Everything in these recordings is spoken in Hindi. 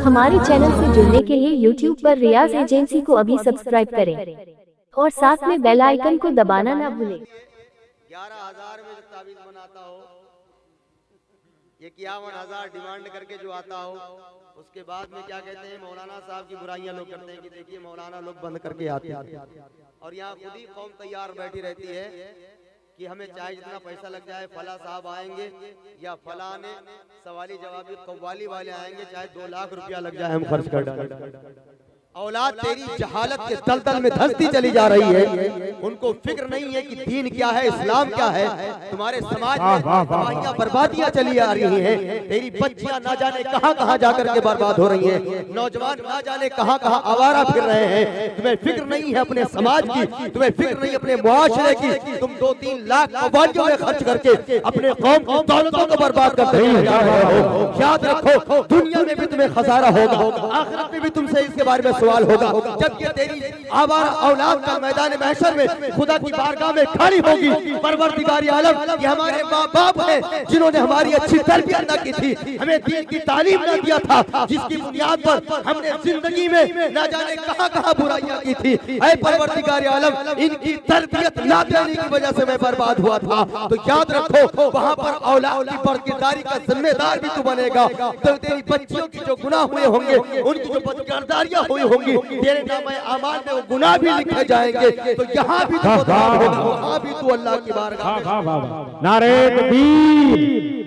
हमारे चैनल से जुड़ने के लिए YouTube पर रियाज एजेंसी को अभी सब्सक्राइब करें और साथ में बेल आइकन को दबाना ना भूलें। 11,000 में जो ताबीज बनाता हो, 51,000 डिमांड करके जो आता हो, उसके बाद में क्या कहते हैं, मौलाना साहब की बुराइयां लोग करते हैं कि देखिए मौलाना लोग बंद करके आते हैं, और यहाँ खुद ही कौम तैयार बैठी रहती है कि हमें चाहे जितना पैसा लग जाए, फला साहब आएंगे या फला ने सवाली जवाबी कव्वाली वाले आएंगे, चाहे 2 लाख रुपया लग जाए हम खर्च कर डालेंगे। औलाद तेरी जहालत के दलदल में धंसती चली जा रही है। उनको फिक्र नहीं है कि दीन क्या है, इस्लाम क्या है। तुम्हारे समाज में तबाहियां बर्बादियां चली आ रही हैं। तेरी बच्चियां ना जाने कहां कहां जाकर के बर्बाद हो रही हैं। नौजवान ना जाने कहां कहां आवारा फिर रहे हैं। तुम्हें फिक्र नहीं है अपने समाज की, तुम्हें फिक्र नहीं अपने मुआशरे की। तुम 2-3 लाख कव्वालियों में खर्च करके अपने कौम की दौलतों को बर्बाद करते हो। याद रखो, दुनिया में भी तुम्हें खसारा होगा, आखिरत में भी तुमसे इसके बारे में सवाल होगा। जब ये तेरी आवारा औलाद का मैदान महशर में खुदा की बारगाह में खड़ी होगी, परवरदिगार आलम, ये हमारे माँ बाप हैं जिन्होंने हमारी अच्छी तरबियत न की थी, हमें दीन की तालीम न दिया था, जिसकी बुनियाद पर हमने जिंदगी में न जाने कहां कहां बुराइयां की थी। ऐ परवरदिगार आलम, इनकी तरबियत न देने की वजह से मैं बर्बाद हुआ था। तो याद रखो, वहां पर औलाद की बरकरारी का जिम्मेदार भी तू बनेगा। तो तेरी बच्चियों की जो गुनाह हुए होंगे, उनकी जो बदकिरदारियां हुई होंगी, तेरे नामे आमाल में वो गुनाह भी लिखे जाएंगे। तो यहाँ भी तू वहाँ भी तू अल्लाह की बारगाह में। नारे तकबीर,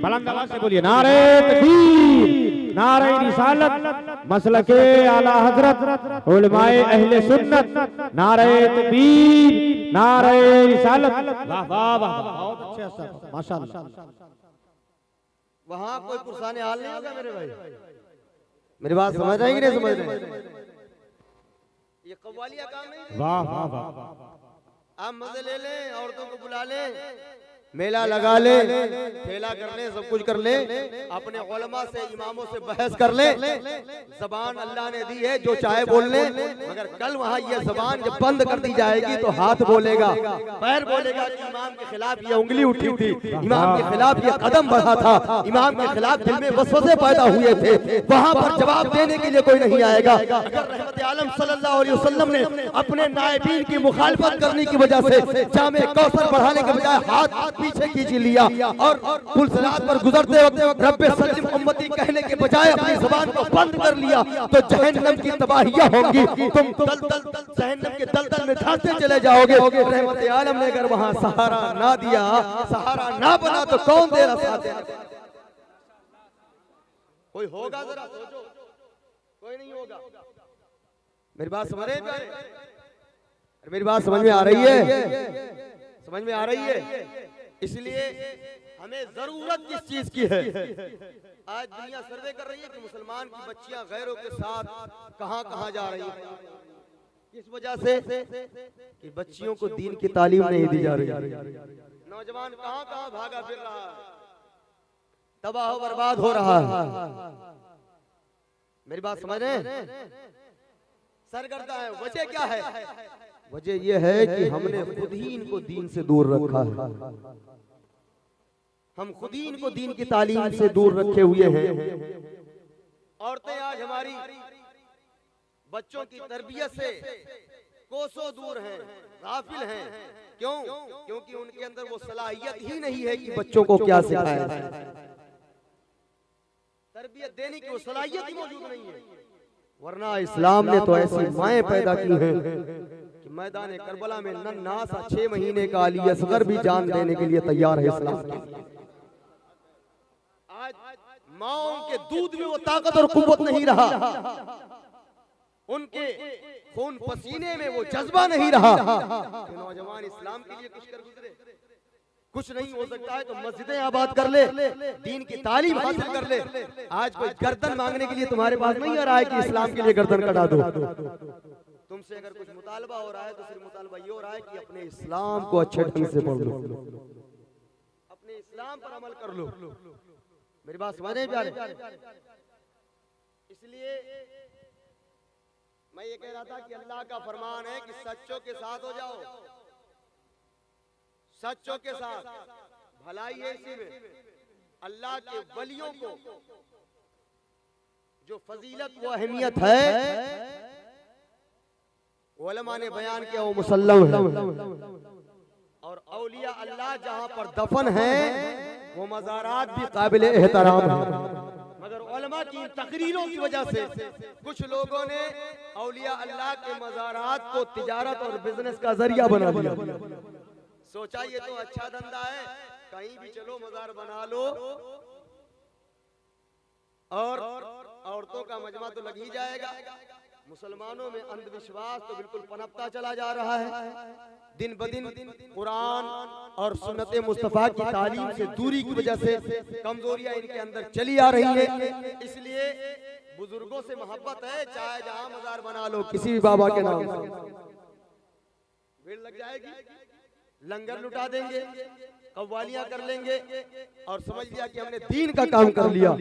बुलंद आवाज से बोलिए नारे तकबीर, नारे रिसालत, मसलके आला हजरत, उलमाए अहले सुन्नत, नारे तकबीर, नारे रिसालत। वाह वाह वाह, बहुत अच्छे सब, माशाअल्लाह। वहाँ कोई पुरसाने हाल नहीं होगा मेरे भाई, मेरी बात समझ रहे हैं कि नहीं समझ रहे? ये कव्वालिया काम नहीं। वाह वाह वाह, आप मजे ले लें, औरतों को बुला लें, मेला लगा ले, ठेला कर ले, सब कुछ कर ले, अपने उलमा से इमामों से बहस कर ले। जबान अल्लाह ने दी है, जो चाहे बोल ले, मगर कल वहाँ ये जबान जब बंद कर दी जाएगी तो हाथ बोलेगा, पैर बोलेगा कि इमाम के खिलाफ ये उंगली उठी थी, इमाम के खिलाफ ये कदम बढ़ा था, इमाम के खिलाफ दिल में वसवसे पैदा हुए थे। वहाँ पर जवाब देने के लिए कोई नहीं आएगा। अगर रहमत आलम सल्लल्लाहु अलैहि वसल्लम ने अपने नायबीन की मुखालफत करने की वजह से जामे कौसर बढ़ाने के बजाय हाथ पीछे खींच लिया और पुलसरात पर गुजरते वक्त रब्बे सल्लिम उम्मती कहने के बजाय अपनी जुबान को बंद कर लिया, तो जहन्नम की तबाहियां होंगी। तुम जहन्नम के दलदल में धंसते चले जाओगे। रहमत आलम ने अगर वहां सहारा ना दिया, सहारा ना बना, तो कौन दे रहा साथ? कोई होगा? जरा सोचो, कोई नहीं होगा। मेरी बात समझ रहे हैं? मेरी बात समझ में आ रही है? समझ में आ रही है? इसलिए हमें जरूरत किस चीज की है? आज दुनिया सर्वे कर रही है कि मुसलमान की बच्चियां गैरों के साथ कहां कहां जा रही हैं। किस वजह से? कि बच्चियों को दीन की तालीम नहीं दी जा रही। नौजवान कहां कहां भागा फिर रहा है, तबाह बर्बाद हो रहा है। मेरी बात समझ रहे हैं? सरगर्दा है। वजह क्या है? वजह यह है कि हमने खुद ही इनको दीन से दूर रखा है। हम खुद ही इनको दीन की तालीम से दूर रखे हुए हैं। औरतें आज हमारी बच्चों की तरबियत से कोसों दूर हैं, गाफिल हैं। क्यों? क्योंकि उनके अंदर वो सलाहियत ही नहीं है कि बच्चों को क्या सिखाया जाए। तरबियत देने की वो सलाहियत ही मौजूद नहीं है। वरना इस्लाम ने तो ऐसी माएँ पैदा की हैं कि मैदान करबला में नन्हा सा 6 महीने का अली असगर भी जान देने के लिए तैयार है इस्लाम के लिए। आज माओं के दूध में वो ताकत और कुव्वत नहीं रहा, उनके खून पसीने में वो जज्बा नहीं रहा। तो नौजवान इस्लाम के लिए कुछ कर गुजरे। कुछ नहीं हो सकता है तो मस्जिदें आबाद कर ले, दीन की तालीम हासिल कर ले। आज कोई गर्दन मांगने के लिए तुम्हारे पास नहीं आ रहा है कि इस्लाम के लिए गर्दन कटा दो। तुमसे अगर कुछ मुतालबा हो रहा है तो सिर्फ मुतालबा ये हो रहा है कि अपने इस्लाम को अच्छे ढंग से पढ़ लो, अपने इस्लाम पर अमल कर लो। मेरी बात समझ रहे हैं प्यारे? इसलिए मैं ये कह रहा था कि अल्लाह का फरमान है कि सच्चों के साथ हो जाओ, सच्चों के साथ। भलाई है इसी में। अल्लाह के वलियों को जो फजीलत वो अहमियत है उलमा ने बयान किया, वो मुसल्लम है। और औलिया अल्लाह जहां पर दफन है वो मज़ारात भी काबिल एहतराम है। मगर उलमा की तकरीरों की वजह से कुछ लोगों ने औलिया अल्लाह के मज़ारात को तिजारत और बिजनेस का जरिया बना लिया। सोचा ये तो अच्छा धंधा है, कहीं भी चलो मज़ार बना लो और औरतों का मजमा तो लग ही जाएगा। मुसलमानों में अंधविश्वास तो बिल्कुल पनपता चला जा रहा है। दिन ब दिन कुरान और सुन्नत मुस्तफ़ा की तालीम से दूरी की वजह से कमजोरियां इनके अंदर चली आ रही है। इसलिए बुजुर्गों से मोहब्बत है, चाहे जहां मज़ार बना लो किसी भी बाबा के नाम से, भीड़ लग जाएगी, लंगर लुटा देंगे, कव्वालियां कर लेंगे और समझ लिया कि हमने दीन का काम कर लिया।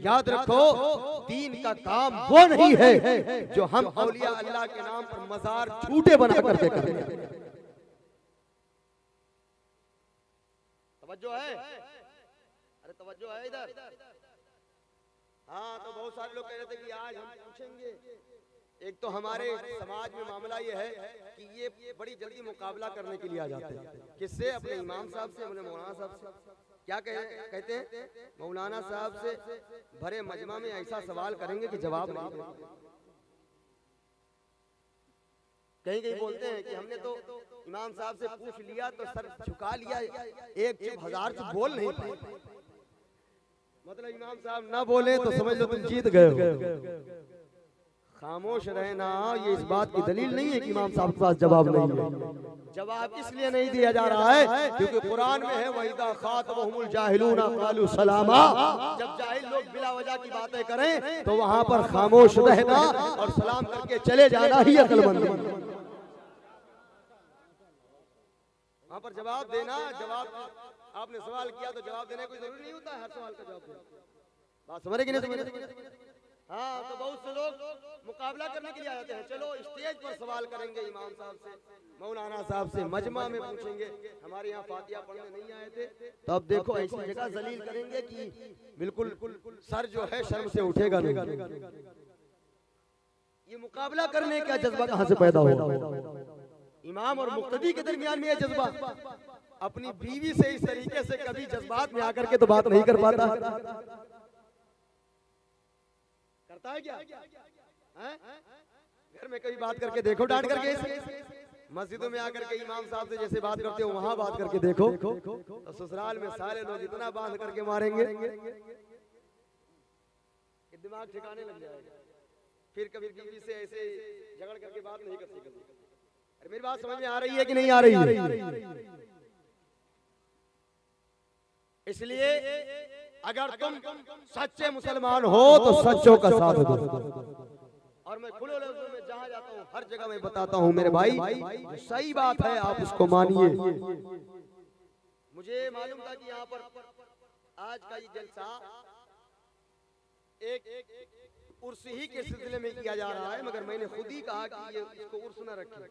याद रखो, दीन का काम वो नहीं है जो हम औलिया अल्लाह के नाम पर मज़ार झूठे बना करके कर रहे हैं। तवज्जो है? अरे तवज्जो है इधर? हाँ, तो बहुत सारे लोग कह रहे थे कि आज हम पूछेंगे। एक तो हमारे समाज में मामला ये है कि ये बड़ी जल्दी मुकाबला करने के लिए आ जाते हैं। किससे? अपने इमाम साहब से, अपने मौलाना साहब से। क्या कहते हैं? मौलाना साहब से भरे मजमा में ऐसा सवाल करेंगे कि जवाब नहीं देंगे। कहीं कहीं बोलते हैं कि हमने तो इमाम साहब से पूछ लिया तो सर झुका लिया, एक चुप हजार से बोल नहीं पाए। मतलब इमाम साहब ना बोले तो समझ लो तुम जीत गए हो। खामोश रहना ये इस बात की दलील नहीं है कि इमाम साहब के पास जवाब नहीं है। जवाब इसलिए नहीं दिया जा रहा है क्योंकि कुरान में है वइदा खातबहुमुल जाहिलूना क़ालू सलामा। जब जाहिल लोग बिला वजह की बातें करें तो वहां पर खामोश रहना और सलाम करके चले जाना ही अक्लमंदी। वहां पर जवाब देना, जवाब आपने सवाल किया तो जवाब देने कोई जरूरी नहीं होता है हर सवाल का जवाब देना। बात समझ रहे कि नहीं समझ? हाँ, तो बहुत से लोग मुकाबला करने के लिए आ जाते हैं। चलो स्टेज पर सवाल करेंगे इमाम साहब से, मौलाना साहब से, मजमा में पूछेंगे। हमारे यहाँ फातिहा पढ़ने नहीं आए थे तो अब देखो ऐसी जगह जलील करेंगे कि बिल्कुल सर जो है शर्म से उठेगा नहीं। ये मुकाबला करने का जज्बा कहाँ से पैदा होगा? इमाम और मुक्तदी के दरमियान में ये जज्बा। अपनी बीवी से इस तरीके से कभी जज्बात में आकर के तो बात नहीं कर पाता। करता है क्या? घर में कभी बात करके देखो, डांट करके। मस्जिदों में आकर के इमाम साहब से जैसे बात करते हो वहां बात करके देखो, तो ससुराल में सारे लोग इतना बांध करके मारेंगे कि दिमाग ठिकाने लग जाएगा। फिर कभी बीवी से ऐसे झगड़ करके बात नहीं कर सकते। अरे मेरी बात समझ में आ रही है कि नहीं आ रही है? इसलिए अगर तुम सच्चे मुसलमान हो तो सच्चों का साथ दो। और मैं खुले लफ्ज़ों में जहां जाता हूं हर जगह मैं बताता हूं मेरे भाई, जो सही बात है आप उसको मानिए। मुझे मालूम था कि यहाँ पर आज का ये जलसा एक उर्स ही के सिलसिले में किया जा रहा है, मगर मैंने खुद ही कहा कि ये इसको उर्स न रखें।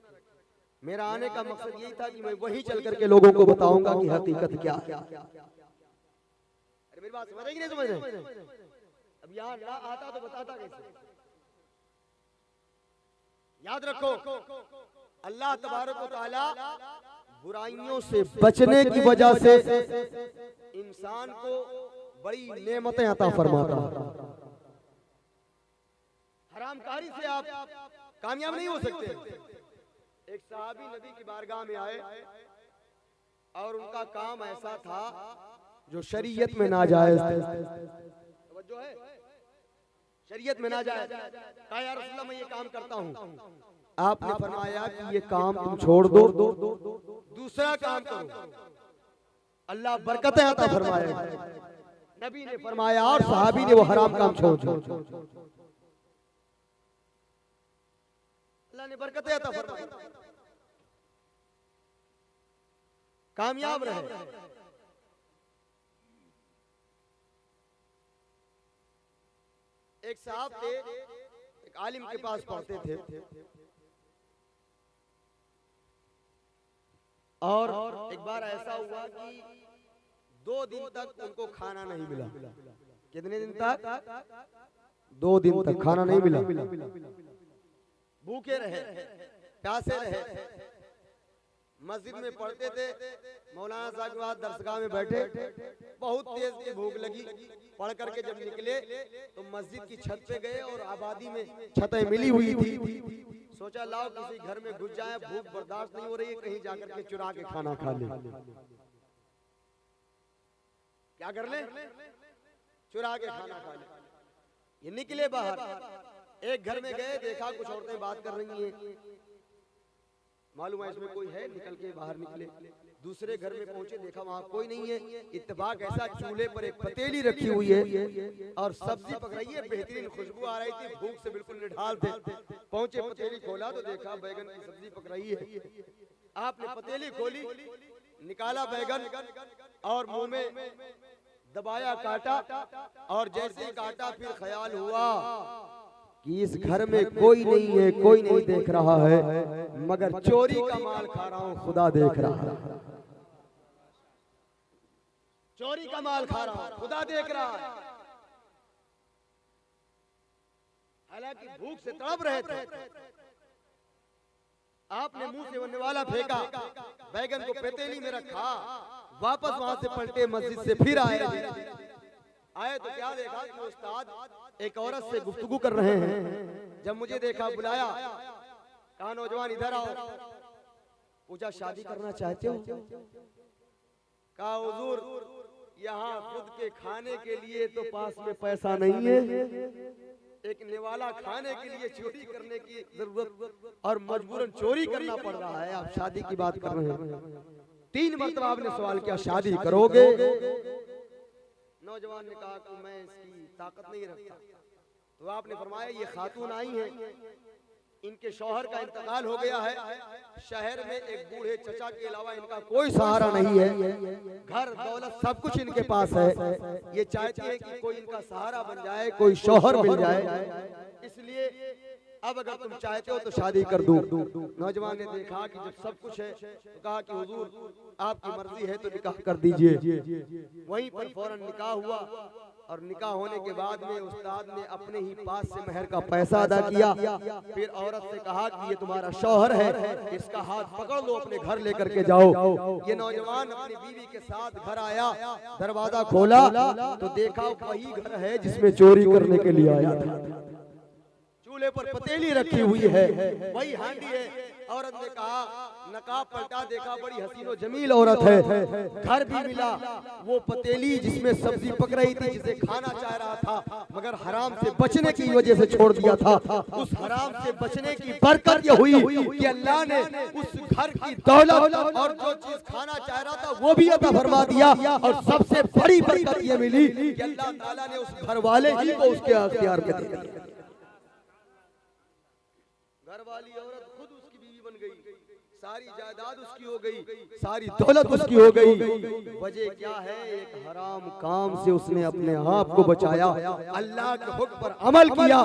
मेरा आने का मकसद यही था कि मैं वहीं चल करके लोगों को बताऊंगा कि हकीकत क्या है। मेरी बात समझ रहे कि नहीं समझ रहे? अब यहाँ ना आता तो बताता कैसे? याद रखो, अल्लाह तबारक व तआला बुराइयों से बचने की वजह से इंसान को बड़ी नेमतें अता फरमाता है। हरामकारी से आप कामयाब नहीं हो सकते। एक सहाबी नबी की बारगाह में आए और उनका काम ऐसा था जो शरीयत में नाजायज था। जो है शरीयत में नाजायज। कहा या रसूल अल्लाह मैं ये काम करता हूँ। आपने फरमाया कि ये काम तुम छोड़ दो, दूसरा काम करो, अल्लाह बरकतें अता फरमाएगा। नबी ने फरमाया और सहाबी ने वो हराम काम छोड़ दिया। अल्लाह ने बरकतें अता फरमाई, कामयाब रहे। एक साहब थे, एक आलिम के पास पढ़ते थे और एक बार ऐसा हुआ कि 2 दिन तक उनको खाना नहीं मिला। कितने दिन तक? 2 दिन तक खाना नहीं मिला, भूखे रहे, प्यासे रहे, मस्जिद में पढ़ते थे, मौलाना साहब के बाद दरसगाह में बैठे, बहुत तेज की भूख लगी, पढ़ करके जब निकले तो मस्जिद की छत पे गए और आबादी में छतें मिली हुई थी, सोचा लाओ किसी घर में घुस जाए, भूख बर्दाश्त नहीं हो रही है, कहीं जाकर के चुरा के खाना खा ले। क्या कर ले? चुरा के खाना खा ले। ये निकले बाहर, एक घर में गए, देखा कुछ औरतें बात कर रही हैं, मालूम है इसमें कोई है, निकल के बाहर निकले। दूसरे घर में पहुंचे, देखा वहां कोई नहीं है, इत्तेफाक ऐसा चूल्हे पर एक पतीली रखी हुई है और सब्जी पक रही है, बेहतरीन खुशबू आ रही थी, भूख से बिल्कुल निढाल थे। पहुंचे, पतीली खोला तो देखा बैगन की सब्जी पक रही है। आपने पतीली खोली, निकाला बैगन और मुंह में दबाया, काटा, और जैसे ही काटा फिर ख्याल हुआ कि इस घर में कोई नहीं है, कोई नहीं देख रहा है, मगर चोरी का माल खा रहा हूं, खुदा देख रहा है। चोरी का माल खा रहा हूं, खुदा देख रहा है। हालांकि भूख से तड़प रहे थे, आपने मुंह से बनने वाला फेंका, बैगन को पतीली में रखा, वापस वहां से पलटे, मस्जिद से फिर आए तो क्या देखा कि उस्ताद एक औरत से गुफ्तगू कर रहे हैं। जब मुझे देखा, बुलाया, कहा नौजवान इधर आओ, पूछा शादी करना चाहते हो? कहा हुजूर यहाँ खुद के खाने के लिए तो पास में पैसा नहीं है, एक निवाला खाने के लिए चोरी करने की जरूरत और मजबूरन चोरी करना पड़ रहा है, आप शादी की बात कर रहे हैं। 3 मरतबा आपने सवाल किया, शादी करोगे? नौजवान ने कहा कि मैं इसकी ताकत नहीं रखता। तो आपने फरमाया ये खातून आई हैं, इनके शौहर का इंतकाल हो गया है, शहर में एक बूढ़े चचा के अलावा इनका कोई सहारा नहीं है, घर दौलत सब कुछ इनके पास है, ये चाहती है कि कोई इनका सहारा बन जाए, कोई शौहर मिल जाए, इसलिए अब अगर तुम चाहते हो तो शादी कर दूं। नौजवान ने देखा कि जब सब कुछ है तो कहा कि हुजूर आपकी मर्जी है तो निकाह कर दीजिए। वहीं पर फौरन निकाह हुआ और निकाह होने के बाद में उस्ताद ने अपने ही पास से महर का पैसा अदा किया। फिर औरत से कहा कि ये तुम्हारा शौहर है, इसका हाथ पकड़ लो, अपने घर लेकर के जाओ। ये नौजवान अपनी बीवी के साथ घर आया, दरवाजा खोला तो देखा वही घर है जिसमें चोरी करने के लिए आया था। चूल्हे पर पतीली रखी हुई है, वही हांडी है। औरत ने कहा, नकाब पलटा, देखा बड़ी हसीनो जमील औरत है, घर भी मिला, वो पतीली जिसमें सब्जी पक रही थी, जिसे खाना चाह रहा था मगर हराम से बचने की वजह से छोड़ दिया था, उस हराम से बचने की बरकत ये हुई कि अल्लाह ने उस घर की दौलत और जो चीज खाना चाह रहा था वो भी अता फरमा दिया। और सबसे बड़ी बरकत ये मिली कि अल्लाह ताला ने उस घर वाले ही को उसके अख्तियार में दे दिया। घर वाली औरत खुद उसकी बीवी बन गई, सारी जायदाद उसकी हो गई, सारी दौलत उसकी हो गई। वजह क्या है? एक हराम काम से उसने अपने आप को बचाया, अल्लाह के हुक्म पर अमल किया,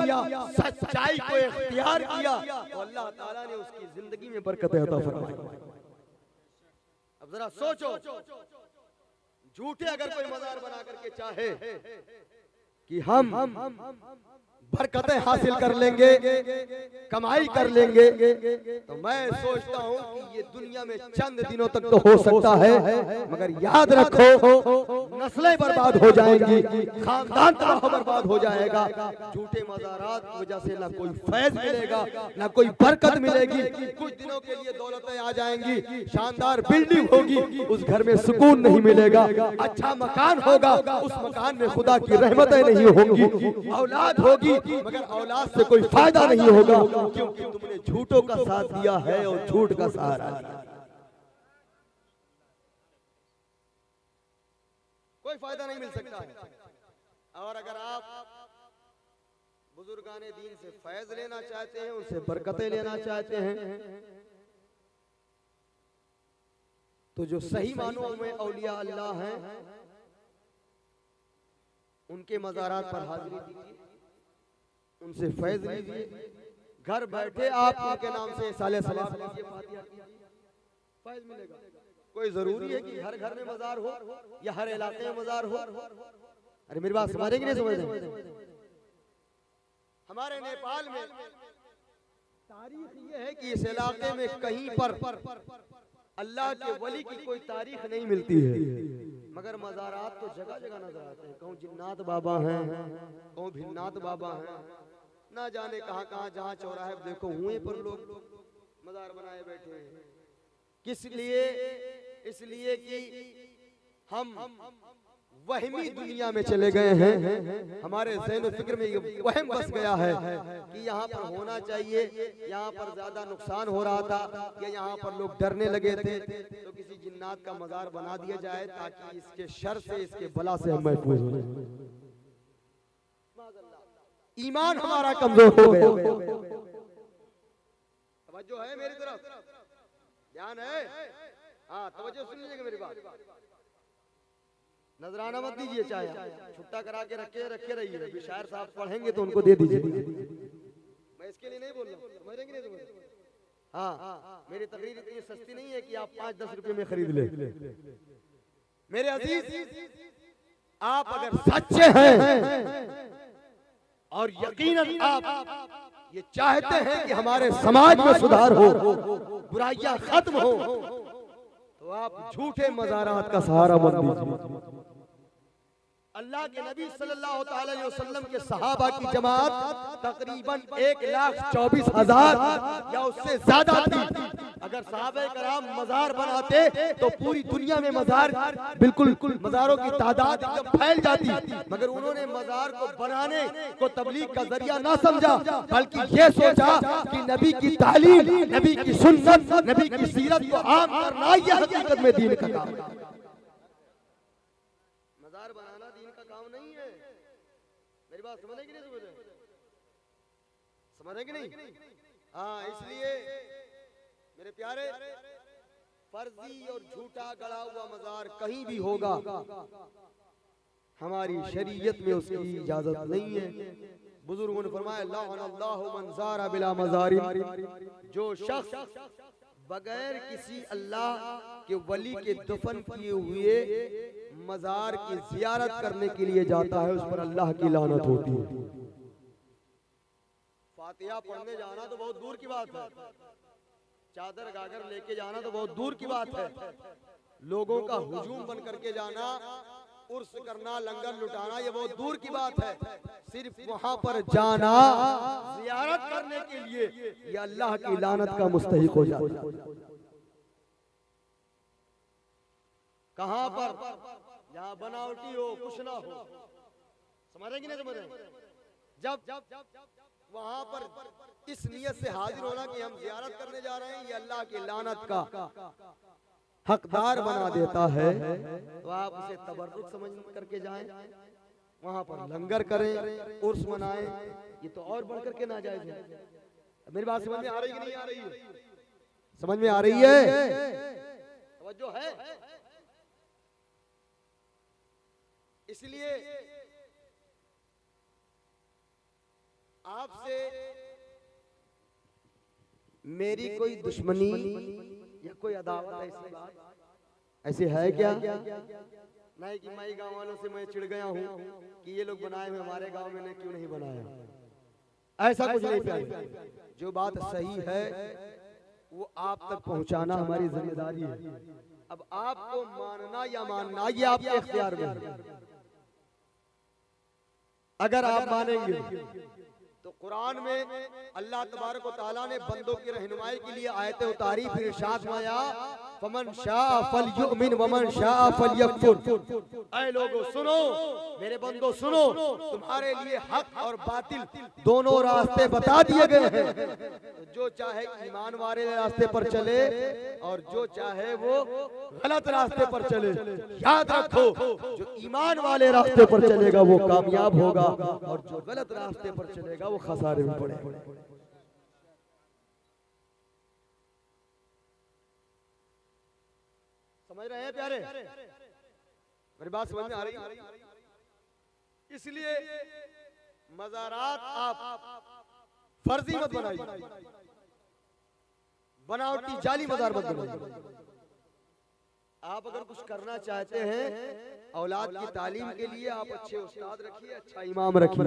सच्चाई को इख्तियार किया, तो अल्लाह ताला ने उसकी जिंदगी में बरकत अता फरमाई। अब जरा सोचो, झूठे अगर कोई मजार बना करके चाहे कि हम बरकतें हासिल कर लेंगे, कमाई कर लेंगे, तो मैं सोचता हूँ कि ये दुनिया में चंद दिनों तक तो हो सकता है, मगर याद रखो नस्लें बर्बाद हो जाएंगी, खानदान तबाह बर्बाद हो जाएगा। झूठे मज़ारात की वजह से ना कोई फैज मिलेगा, ना कोई बरकत मिलेगी। कुछ दिनों के लिए दौलतें आ जाएंगी, शानदार बिल्डिंग होगी, उस घर में सुकून नहीं मिलेगा। अच्छा मकान होगा, उस मकान में खुदा की रहमतें नहीं होंगी। औलाद होगी मगर औलाद से कोई फायदा नहीं होगा, क्योंकि तुमने झूठों का साथ दिया है और झूठ का सहारा लिया। कोई फायदा नहीं मिल सकता है। और अगर आप बुजुर्गाने दीन से फैज लेना चाहते हैं, उनसे बरकतें लेना चाहते हैं, तो जो सही मानों में औलिया अल्लाह हैं उनके मज़ारात पर हाजिरी दीजिए, उनसे फैज लीजिए। घर बैठे आप उनके नाम से साले सलाम लीजिए, फैज मिलेगा। कोई जरूरी है कि हर घर में मजार हो या हर इलाके में मजार हो? अरे मेरी बात समझेंगे नहीं समझ रहे? हमारे नेपाल में तारीख ये है कि इस इलाके में कहीं पर अल्लाह के वली की कोई तारीख नहीं मिलती है, मगर मज़ारात तो जगह जगह नजर आते हैं। कहूँ जिन्नात बाबा हैं, कहूँ भिन्नात बाबा हैं, ना जाने कहाँ कहाँ, जहाँ चौराहे देखो हुए पर लोग मज़ार बनाए बैठे हैं। किस लिए? इसलिए कि हम वहमी दुनिया में चले गए हैं। हमारे ज़हन फिक्र में ये वहम बस गया है कि यहाँ पर होना चाहिए, यहाँ पर ज्यादा नुकसान हो रहा था, या यहाँ पर लोग डरने लगे थे, तो किसी जिन्नात का मज़ार बना दिया जाए ताकि इसके शर से, इसके बला से हम महफूज हो जाए। ईमान हमारा कमजोर हो गया। तवज्जो है मेरी तरफ, ध्यान है? हाँ तवज्जो सुन लीजिएगा मेरी बात, नजराना मत दीजिए, चाहे छुट्टा करा के रखे रहिए। शायर साहब पढ़ेंगे तो उनको दे दीजिए। मैं इसके लिए नहीं बोल रहा हूँ, समझ रहे कि नहीं? हाँ, मेरी तकरीर इतनी सस्ती नहीं है कि आप 5-10 रुपए में खरीद ले। मेरे अजीज, आप अगर सच्चे हैं और यकीनन आप ये चाहते हैं कि हमारे समाज में सुधार हो, बुराइयां खत्म हो, तो आप झूठे मज़ारात का सहारा मत दीजिए। अल्लाह के नबी सल्लल्लाहु अलैहि वसल्लम के सहाबा की जमात तकरीबन 1,24,000 या उससे ज्यादा थी। अगर सहाबे कराम मज़ार बनाते तो पूरी दुनिया में मज़ार बिल्कुल मज़ारों की तादाद एकदम फैल जाती, मगर उन्होंने मज़ार को बनाने को तबलीग का जरिया ना समझा, बल्कि ये सोचा कि नबी की तालीम, नबी की सुन्नत, नबी की सीरत को आम करना यह हकीकत में दीन का काम है। मज़ार बनाना दीन का काम नहीं है। मेरी बात समझे कि नहीं समझे कि नहीं? हाँ, इसलिए मेरे प्यारे, फर्जी और झूठा गढ़ा हुआ मज़ार कहीं भी होगा, हमारी शरीयत में उसकी इजाजत नहीं है। बुजुर्गों ने फरमाया लअनल्लाहु मन ज़ारा बिला मज़ारिन, जो शख्स बगैर किसी अल्लाह के वली के दफन किए हुए मज़ार की ज़ियारत करने के लिए जाता है, उस पर अल्लाह की लानत होती है। फातिहा पढ़ने जाना तो बहुत दूर की बात है, चादर गागर लेके जाना तो बहुत दूर की बात है, लोगों का हुजूम बन करके जाना, उर्स करना, लंगर लुटाना, ये बहुत दूर की बात है। सिर्फ वहां पर जाना ज़ियारत करने के लिए ये अल्लाह की लानत का मुस्तहिक हो जाता है। कहां पर? जहां बनावटी हो, कुछ ना हो। समझ रहे कि नहीं समझ रहे? जब वहां पर इस नियत से हाजिर होना कि हम ज़ियारत करने जा रहे हैं, ये अल्लाह की लानत का हकदार बना देता है, तो आप उसे तबर्रुक समझ करके जाएं, वहां पर लंगर करें, उर्स मनाएं, ये तो और बढ़ करके नाजायज है। मेरी बात समझ में आ रही है कि नहीं आ रही है? समझ में आ रही है? तवज्जो है? इसलिए आपसे मेरी कोई दुश्मनी या कोई अदावत ऐसे है क्या? नहीं कि मैं गांव वालों से मैं चिढ़ गया हूं कि ये लोग बनाए हुए हमारे गांव में ने क्यों नहीं बनाया, ऐसा कुछ नहीं प्यारे। जो बात सही है वो आप तक पहुंचाना हमारी जिम्मेदारी है। अब आपको मानना या मानना ये आपके इख्तियार में है। अगर आप मानेंगे तो कुरान में अल्लाह तबारक व तआला ने बंदों की रहनुमाई के लिए आयतें उतारी, फिर इरशाद फरमाया फमन शाअ फलयुमिन वमन शाअ फलयकफुर। ऐ लोगों सुनो, मेरे बंदो सुनो, तुम्हारे लिए हक और बातिल दोनों रास्ते बता दिए गए हैं। तो जो चाहे ईमान वाले रास्ते पर चले और जो चाहे वो गलत रास्ते पर चले। याद रखो, जो ईमान वाले रास्ते पर चलेगा वो कामयाब होगा और जो गलत रास्ते पर चलेगा वो खसारे में पड़ेगा। समझ रहे हैं प्यारे? मेरी बात समझ में आ रही है? इसलिए मज़ारात आप फर्जी मत बनाइए, बनावटी जाली मज़ार मत बनाइए। आप अगर कुछ करना चाहते हैं औलाद की तालीम के लिए, आप अच्छे उस्ताद रखिए, अच्छा इमाम रखिए,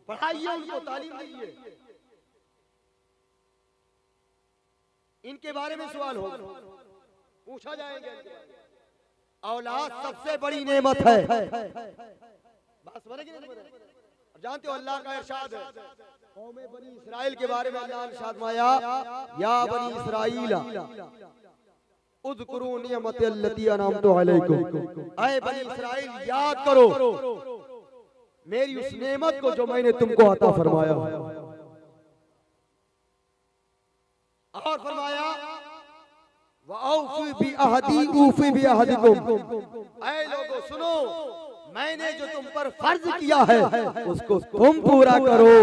पढ़ाइए, उनको तालीम दीजिए। इनके बारे में सवाल हो पूछा जाएगा। औलाद सबसे बड़ी नेमत है। बात समझ रहे हैं? जानते हो अल्लाह का इरशाद है कौम बनी इस्राइल के बारे में, अल्लाह ने इरशाद फरमाया या बनी इस्राइल उज़कुरू निअमती अल्लती अनअमतु अलैकुम, ऐ बनी इस्राइल याद करो मेरी उस नेमत को जो मैंने तुमको अता फरमाया। और फरमाया वऔफी बि अहदी ऊफी बि अहदिकुम, ऐ लोगों सुनो मैंने जो तुम पर फर्ज किया है उसको तुम पूरा करो।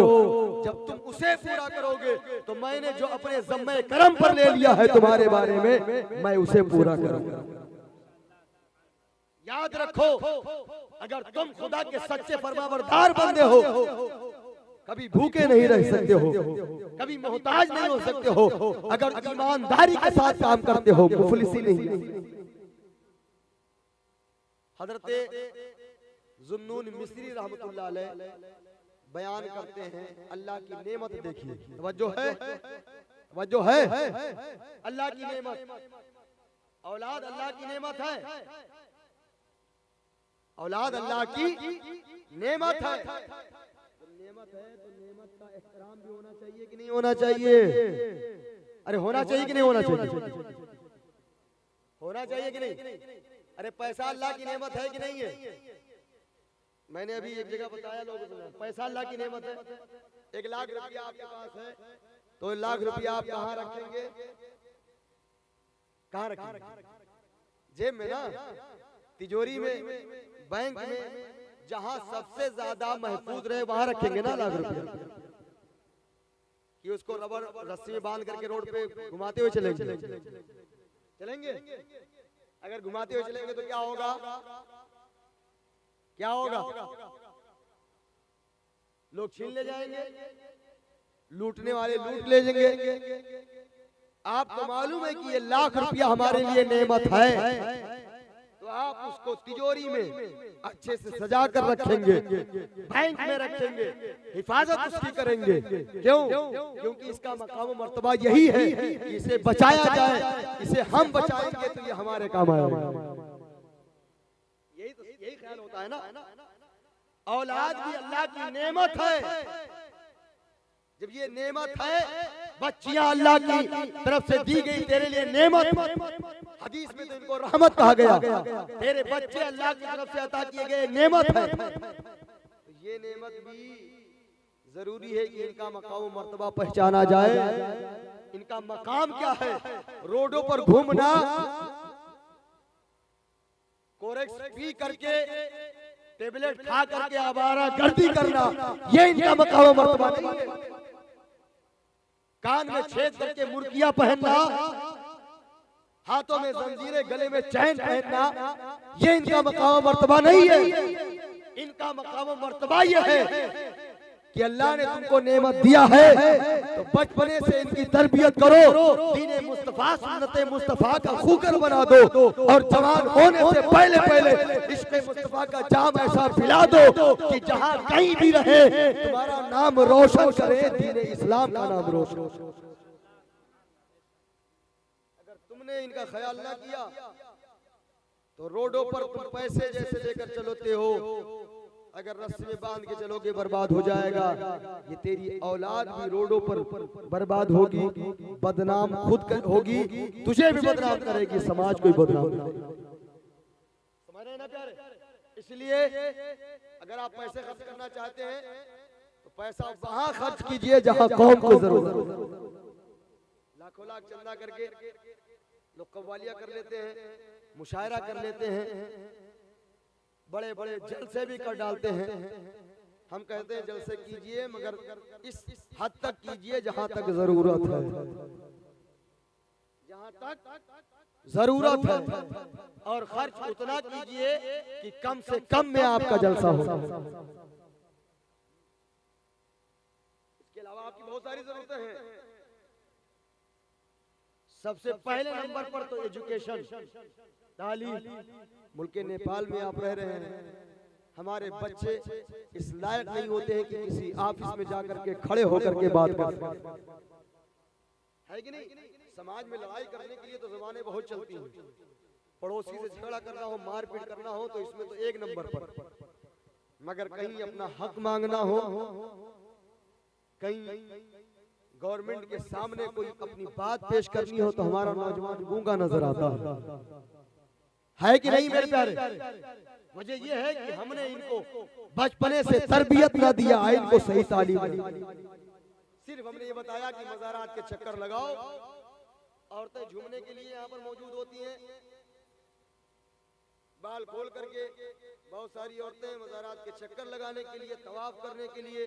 जब तुम उसे पूरा करोगे तो मैंने जो अपने ज़म्मे करम पर ले लिया है तुम्हारे बारे में मैं उसे पूरा करूंगा। याद रखो अगर तुम खुदा के सच्चे फरमाबरदार बंदे हो कभी भूखे नहीं रह सकते हो, कभी मोहताज नहीं हो सकते हो, अगर ईमानदारी के साथ काम करते हो, मुफलिसी नहीं। हजरत जुन्नून मिस्री रहमतुल्लाह अलैह बयान करते हैं अल्लाह की नेमत देखिए, तवज्जो है अल्लाह की नेमत। औलाद अल्लाह की नेमत है, औलाद अल्लाह की नेमत है। नेमत है तो नेमत का एहतराम भी होना चाहिए कि नहीं होना चाहिए? अरे होना चाहिए कि नहीं होना चाहिए? होना चाहिए कि नहीं? अरे पैसा अल्लाह की नेमत है कि नहीं है? मैंने अभी एक जगह बताया लोगों को, पैसा अल्लाह की नेमत है। 1 लाख रुपया आपके पास है तो 1 लाख रुपया आप कहाँ रखेंगे? कहाँ रखेंगे? जेब में ना, तिजोरी में, बैंक में, जहां सबसे ज्यादा महफूज रहे वहां रखेंगे ना 1 लाख रुपया। कि उसको रबर रस्सी में बांध करके रोड पे घुमाते हुए चलेंगे? अगर घुमाते हुए चलेंगे तो क्या होगा? क्या होगा? लोग छीन ले जाएंगे, लूटने वाले लूट ले जाएंगे। आपको मालूम है कि ये 1 लाख रुपया हमारे लिए नेमत है तो आप उसको तिजोरी में अच्छे से सजा कर रखेंगे, बैंक में रखेंगे, हिफाजत उसकी करेंगे। क्यों? क्योंकि इसका मकाम मर्तबा यही है कि इसे बचाया जाए, इसे हम बचाएंगे तो ये हमारे काम आएगा। यही ख्याल होता है ना। औलाद भी अल्लाह की नेमत है। जब ये नेमत है, बच्चियां अल्लाह की तरफ से दी गई तेरे लिए नेमत, हदीस में तो इनको रहमत कहा गया। तेरे बच्चे अल्लाह की तरफ से अता किए गए नेमत है। तो ये नेमत भी जरूरी है कि इनका मकाम मर्तबा पहचाना जाए। इनका मकाम क्या है? रोडों पर घूमना, कोरेक्स पी करके, टेबलेट खा करके आवारा गर्दी करना, ये इनका मकाम मर्तबा नहीं है। कान में छेद करके मुर्गियां पहनना, हाथों में जंजीरें, गले में चैन पहनना, ये इनका मकाम मर्तबा नहीं है। इनका मकाम मर्तबा ये है कि अल्लाह ने तुमको नेमत दिया है तो बचपने से इनकी तरबियत करो, दीने मुस्तफा सुन्नते मुस्तफा का खूकर बना दो और जवान होने से पहले इश्क़े मुस्तफा का जाम ऐसा पिला दो कि जहां कहीं भी रहे तुम्हारा नाम रोशन करे, दीने इस्लाम का नाम रोशन। अगर तुमने इनका ख्याल ना किया तो रोडों पर तुम पैसे जैसे लेकर चलते हो, अगर रस्सी में बांध के चलोगे बर्बाद हो जाएगा। ये तेरी औलाद भी रोडों पर बर्बाद होगी, बदनाम खुद होगी, तुझे भी बदनाम करेगी, समाज को भी बदनाम करेगी। समझ रहे हैं ना प्यारे? इसलिए अगर आप पैसे खर्च करना चाहते हैं तो पैसा वहां खर्च कीजिए जहां कौम को जरूरत है। लाखों लाख चंदा करके लोग कव्वालियां कर लेते हैं, मुशायरा कर लेते हैं, बड़े बड़े जलसे भी कर डालते हैं। हम कहते हैं जलसे कीजिए मगर इस हद तक कीजिए जहां तक जरूरत है, जहां तक जरूरत है, और खर्च उतना कीजिए कि कम से कम में आपका जलसा हो। इसके अलावा आपकी बहुत सारी जरूरतें हैं। सबसे पहले नंबर पर तो एजुकेशन, तालीम। मुल्क नेपाल में आप रह रहे हैं, हमारे बच्चे इस लायक नहीं होते हैं कि किसी ऑफिस में जाकर के खड़े होकर के बात कर सकें, है कि नहीं। समाज में लड़ाई करने के लिए तो जबानें बहुत चलती हैं, पड़ोसी से झगड़ा करना हो, मारपीट करना हो तो इसमें तो एक नंबर पर, मगर कहीं अपना हक मांगना हो, कहीं गवर्नमेंट के सामने कोई अपनी बात पेश करनी हो तो हमारा नौजवान गूंगा नजर आता है कि नहीं मेरे प्यारे। वजह यह है कि हमने इनको बचपने से तरबियत ना दिया है, इनको सही तालीम नहीं। सिर्फ हमने ये बताया कि मज़ारात के चक्कर लगाओ, औरतें झूमने के लिए यहाँ पर मौजूद होती हैं, बाल खोल करके बहुत सारी औरतें मज़ारात के चक्कर लगाने के लिए, तवाफ करने के लिए,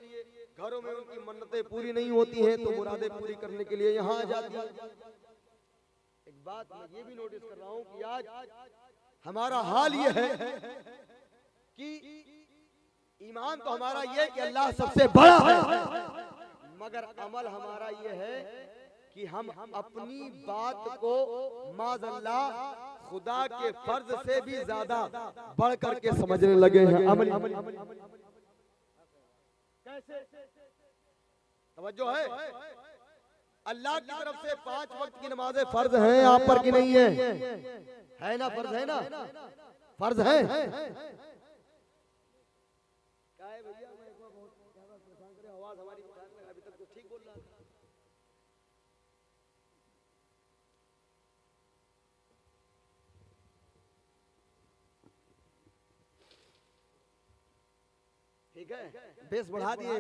घरों में उनकी मन्नतें पूरी नहीं होती हैं तो मुरादें पूरी करने के लिए यहाँ आ जाती हैं। एक बात मैं ये भी नोटिस कर रहा हूँ कि आज हमारा हाल ये है कि ईमान तो हमारा ये कि अल्लाह सबसे बड़ा है, मगर अमल हमारा ये है कि हम अपनी बात को माज़अल्लाह खुदा के फर्ज से भी ज्यादा बढ़ करके समझने लगे हैं। अमल कैसे तवज्जो है? अल्लाह की तरफ से 5 वक्त की नमाजें फर्ज हैं आप पर कि नहीं है? है ना, फर्ज है ना, फर्ज है। क्या है भैया, मैं एक बार बहुत ज्यादा परेशान करे, आवाज हमारी अभी तक तो ठीक बोल रहा था। ठीक है, बेस बढ़ा दिए।